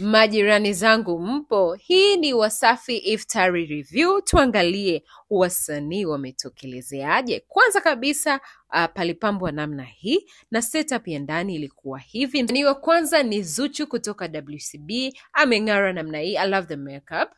Majirani zangu mpo, hii ni Wasafi Iftari Review. Tuangalie wasanii wametokelezeaje. Kwanza kabisa palipambwa namna hii na setup ya ndani ilikuwa hivi. Msanii wa kwanza ni Zuchu kutoka WCB, ameng'ara namna hii. I love the makeup.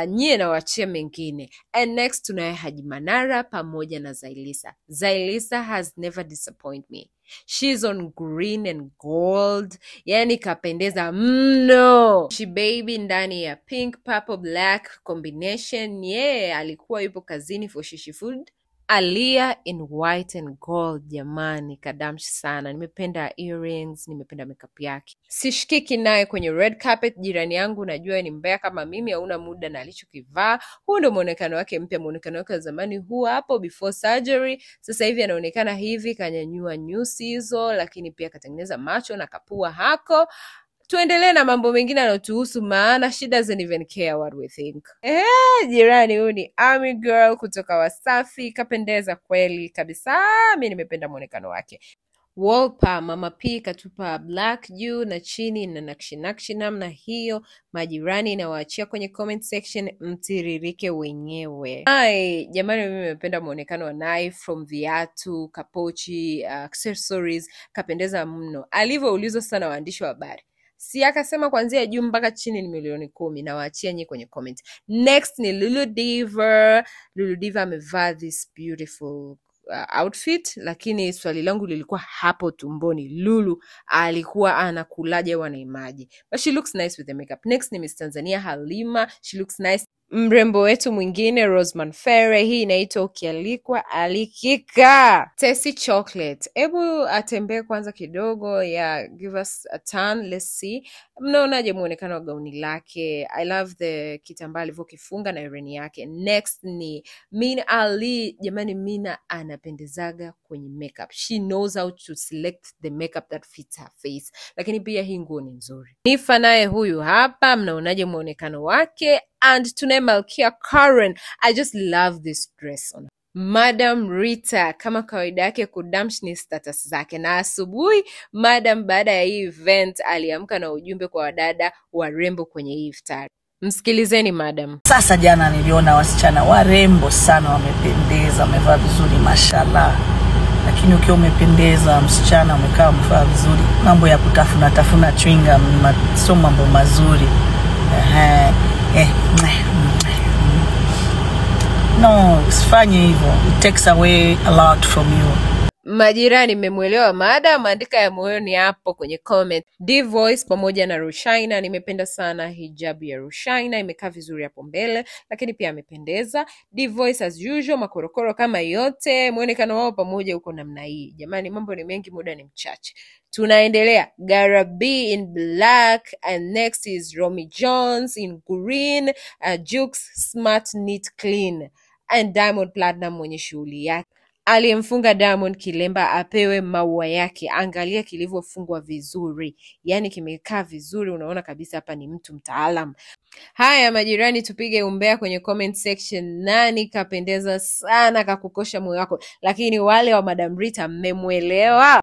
Nyie na wachia mengine. And next tunaye Haji Manara pamoja na Zailisa. Zailisa has never disappointed me. She's on green and gold. Yani kapendeza mno. She baby ndani ya pink, purple, black combination. Yeah, alikuwa yupo kazini for Shishi Food. Alia in white and gold, jamani kadamshi sana. Nimependa earrings, nimependa makeup yake. Sishikiki naye kwenye red carpet. Jirani yangu najua ni mbaya kama mimi, hauna muda na alichokivaa. Huu ndio muonekano wake mpya. Muonekano wake wa zamani huu hapo before surgery. Sasa hivi anaonekana hivi, kanyanyua nyusi hizo, lakini pia katengeneza macho na kapua hako. Tuendelee na mambo mengine yanotuhusu, maana she doesn't even care what we think. Jirani huyu ni Army Girl kutoka Wasafi, kapendeza kweli kabisa. Mimi nimependa muonekano wake. Wallpaper, Mama P katupa black juu na chini na nakshi namna hiyo. Majirani na waachia kwenye comment section mtiririke wenyewe. Jamani mimi nimependa muonekano wa Nai, from viatu, kapochi, accessories, kapendeza mno. Alivyoulizwa sana waandishi wa habari, si akasema kuanzia juu mpaka chini ni milioni 10, na waachia nyinyi kwenye comment. Next ni Lulu Diva. Lulu Diva amevaa this beautiful outfit, lakini swali langu lilikuwa hapo tumboni. Lulu alikuwa anakulaje wanaimaji? But she looks nice with the makeup. Next ni Miss Tanzania Halima. She looks nice. Mrembo wetu mwingine Roseman Fere, hii inaitwa Ukialikwa Alikika. Tessie Chocolate, ebu atembee kwanza kidogo. Give us a turn, let's see. Mnaonaje muonekano wa gauni lake? I love the kitambaa alivyokifunga na ireni yake. Next ni Mina Ali. Jamani, Mina anapendezaga kwenye makeup. She knows how to select the makeup that fits her face. Lakini pia hii nguo ni nzuri. Nifa naye huyu hapa, mnaonaje muonekano wake? And tunaye Malkia Karen. I just love this dress on her. Madam Rita, kama kawaida yake kudamsh ni status zake. Na asubuhi Madam baada ya hii event aliamka na ujumbe kwa wadada warembo kwenye hii iftari. Msikilizeni Madam. Sasa jana niliona wasichana warembo sana, wamependeza, wamevaa vizuri mashallah. Lakini ukiwa umependeza msichana umekaa umevaa vizuri, mambo ya kutafuna chewing sio mambo mazuri. No, usifanye hivyo. It takes away a lot from you. Majirani mmemwelewa Madam? Andika ya moyoni hapo kwenye comment. D-Voice pamoja na Rushaina, nimependa sana hijabu ya Rushaina, imekaa vizuri hapo mbele, lakini pia amependeza. D-Voice as usual, makorokoro kama yote, muonekano wao pamoja uko namna hii. Jamani mambo ni mengi, muda ni mchache. Tunaendelea. Garabi in black, and next is Romy Jones in green, Jukes Smart Neat Clean, and Diamond Platinum mwenye shughuli yake. Aliyemfunga Diamond kilemba apewe maua yake. Angalia kilivyofungwa vizuri. Yani kimekaa vizuri, unaona kabisa hapa ni mtu mtaalam. Haya majirani, tupige umbea kwenye comment section. Nani kapendeza sana kakukosha moyo wako? Lakini wale wa Madam Rita mmemwelewa?